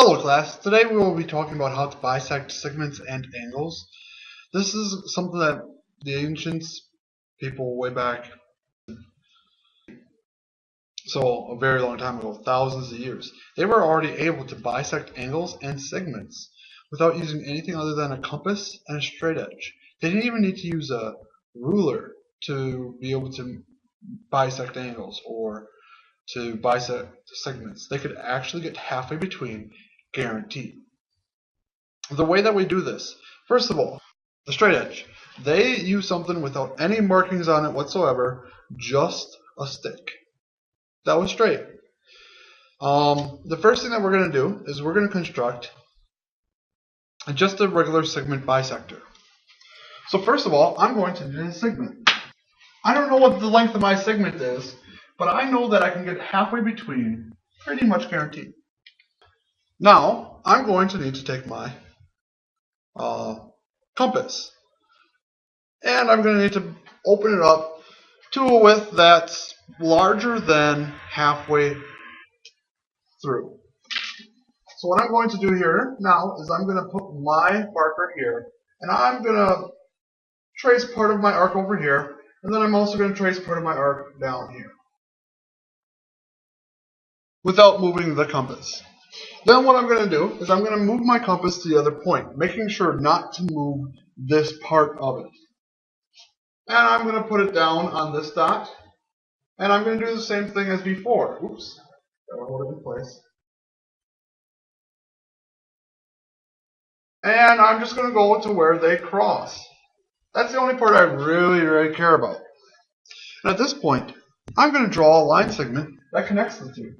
Hello class, today we will be talking about how to bisect segments and angles. This is something that the ancients, people way back, so a very long time ago, thousands of years, they were already able to bisect angles and segments without using anything other than a compass and a straight edge. They didn't even need to use a ruler to be able to bisect angles or to bisect segments. They could actually get halfway between, guaranteed. The way that we do this, first of all, the straight edge. They use something without any markings on it whatsoever, just a stick. That was straight. The first thing that we're going to do is we're going to construct just a regular segment bisector. So first of all, I'm going to do a segment. I don't know what the length of my segment is, but I know that I can get halfway between, pretty much guaranteed. Now, I'm going to need to take my compass, and I'm going to need to open it up to a width that's larger than halfway through. So what I'm going to do here now is I'm going to put my marker here, and I'm going to trace part of my arc over here, and then I'm also going to trace part of my arc down here without moving the compass. Then what I'm going to do is I'm going to move my compass to the other point, making sure not to move this part of it. And I'm going to put it down on this dot, and I'm going to do the same thing as before. Oops, gotta hold it in place. And I'm just going to go to where they cross. That's the only part I really care about. And at this point, I'm going to draw a line segment that connects the two.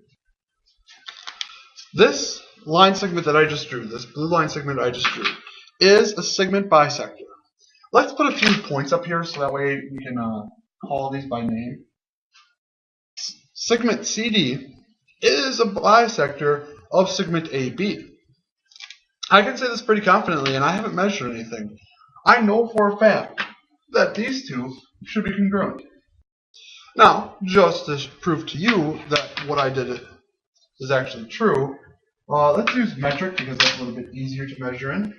This line segment that I just drew, this blue line segment I just drew, is a segment bisector. Let's put a few points up here so that way we can call these by name. Segment CD is a bisector of segment AB. I can say this pretty confidently, and I haven't measured anything. I know for a fact that these two should be congruent. Now, just to prove to you that what I did is actually true, let's use metric because that's a little bit easier to measure in.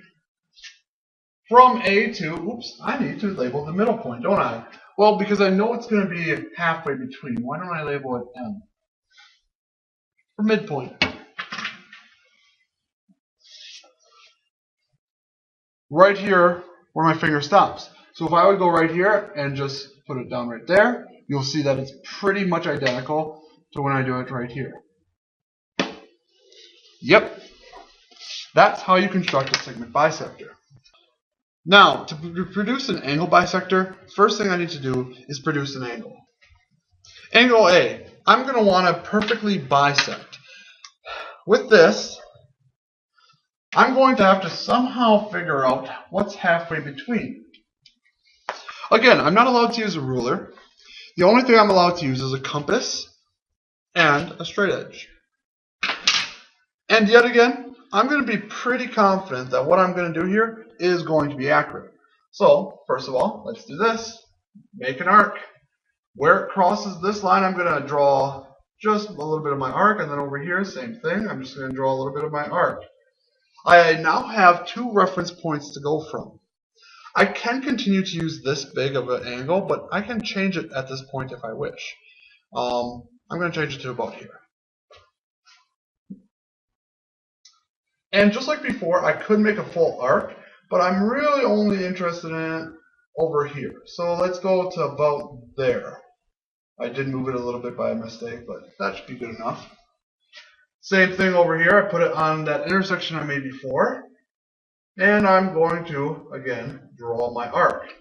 From A to, oops, I need to label the middle point, don't I? Well, because I know it's going to be halfway between. Why don't I label it M? For midpoint. Right here where my finger stops. So if I would go right here and just put it down right there, you'll see that it's pretty much identical to when I do it right here. Yep, that's how you construct a segment bisector. Now, to produce an angle bisector, first thing I need to do is produce an angle. Angle A, I'm going to want to perfectly bisect. With this, I'm going to have to somehow figure out what's halfway between. Again, I'm not allowed to use a ruler. The only thing I'm allowed to use is a compass and a straight edge. And yet again, I'm going to be pretty confident that what I'm going to do here is going to be accurate. So, first of all, let's do this. Make an arc. Where it crosses this line, I'm going to draw just a little bit of my arc, and then over here, same thing. I'm just going to draw a little bit of my arc. I now have two reference points to go from. I can continue to use this big of an angle, but I can change it at this point if I wish. I'm going to change it to about here. And just like before, I could make a full arc, but I'm really only interested in it over here. So let's go to about there. I did move it a little bit by mistake, but that should be good enough. Same thing over here. I put it on that intersection I made before. And I'm going to, again, draw my arc.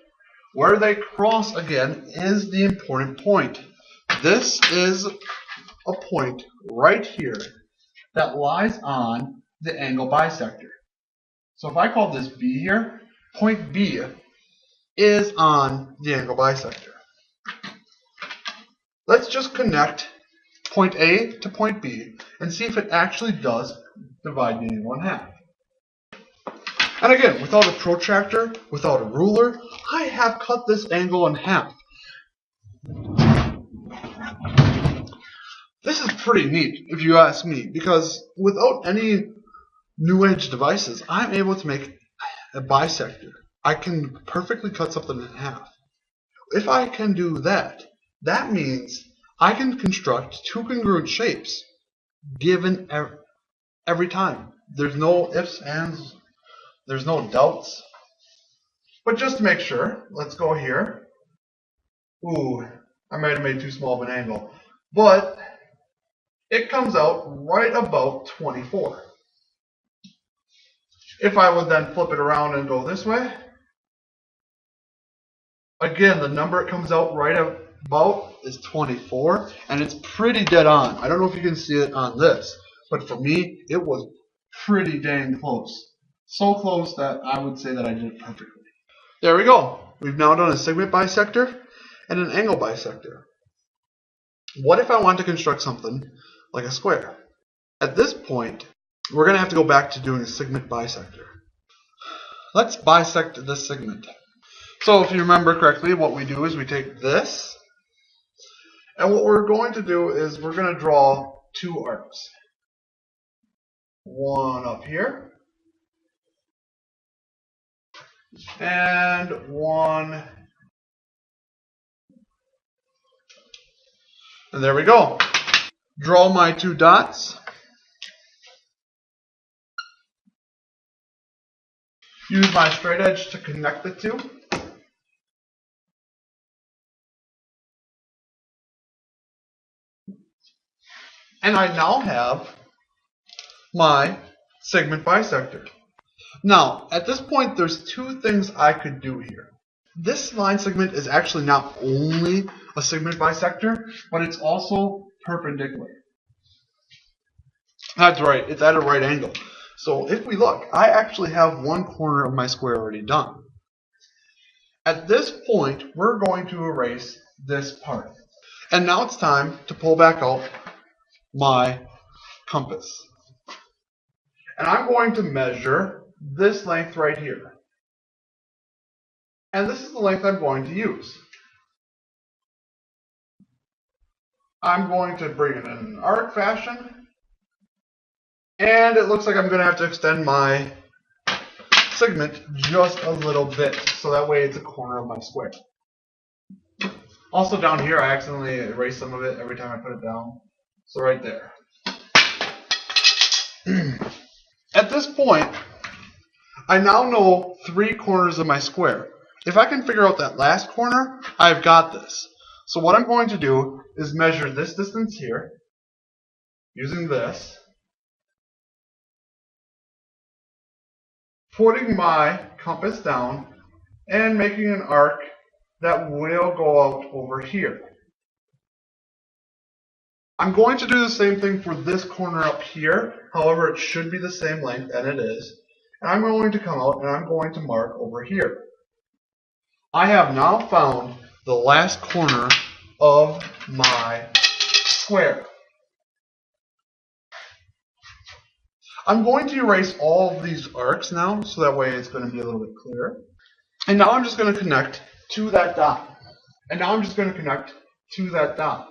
Where they cross, again, is the important point. This is a point right here that lies on the angle bisector. So if I call this B here, point B is on the angle bisector. Let's just connect point A to point B and see if it actually does divide the angle in half. And again, without a protractor, without a ruler, I have cut this angle in half. This is pretty neat, if you ask me, because without any new edge devices, I'm able to make a bisector. I can perfectly cut something in half. If I can do that, that means I can construct two congruent shapes given every time. There's no ifs, ands, there's no doubts. But just to make sure, let's go here. Ooh, I might have made too small of an angle. But it comes out right about 24. If I would then flip it around and go this way, again, the number it comes out right about is 24, and it's pretty dead on. I don't know if you can see it on this, but for me, it was pretty dang close. So close that I would say that I did it perfectly. There we go. We've now done a segment bisector and an angle bisector. What if I want to construct something like a square? At this point, we're going to have to go back to doing a segment bisector. Let's bisect this segment. So if you remember correctly, what we do is we take this, and what we're going to do is we're going to draw two arcs. One up here, and one, and there we go. Draw my two dots. Use my straight edge to connect the two. And I now have my segment bisector. Now, at this point, there's two things I could do here. This line segment is actually not only a segment bisector, but it's also perpendicular. That's right, it's at a right angle. So if we look, I actually have one corner of my square already done. At this point, we're going to erase this part. And now it's time to pull back out my compass. And I'm going to measure this length right here. And this is the length I'm going to use. I'm going to bring it in an arc fashion. And it looks like I'm going to have to extend my segment just a little bit, so that way it's a corner of my square. Also down here, I accidentally erase some of it every time I put it down. So right there. At this point, I now know 3 corners of my square. If I can figure out that last corner, I've got this. So what I'm going to do is measure this distance here, using this, putting my compass down, and making an arc that will go out over here. I'm going to do the same thing for this corner up here, however it should be the same length, and it is. And I'm going to come out and I'm going to mark over here. I have now found the last corner of my square. I'm going to erase all of these arcs now, so that way it's going to be a little bit clearer. And now I'm just going to connect to that dot. And now I'm just going to connect to that dot.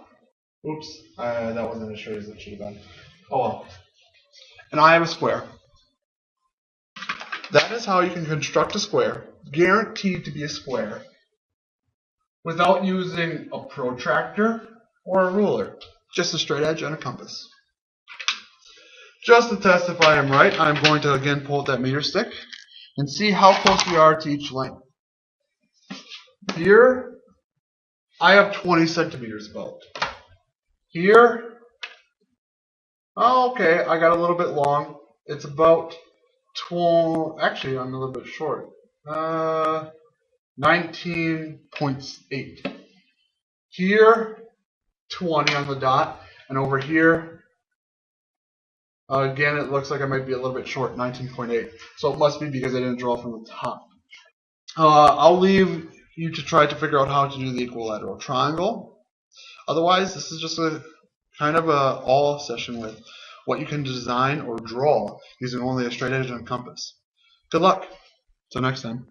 Oops, that wasn't as straight as it should have been. Oh well. And I have a square. That is how you can construct a square, guaranteed to be a square, without using a protractor or a ruler. Just a straight edge and a compass. Just to test if I am right, I'm going to again pull out that meter stick and see how close we are to each length. Here, I have 20 centimeters about. Here, oh, okay, I got a little bit long. It's about 12, actually I'm a little bit short. 19.8. Here, 20 on the dot, and over here, again, it looks like I might be a little bit short, 19.8. So it must be because I didn't draw from the top. I'll leave you to try to figure out how to do the equilateral triangle. Otherwise, this is just a kind of a all session with what you can design or draw using only a straight edge and a compass. Good luck. Till next time.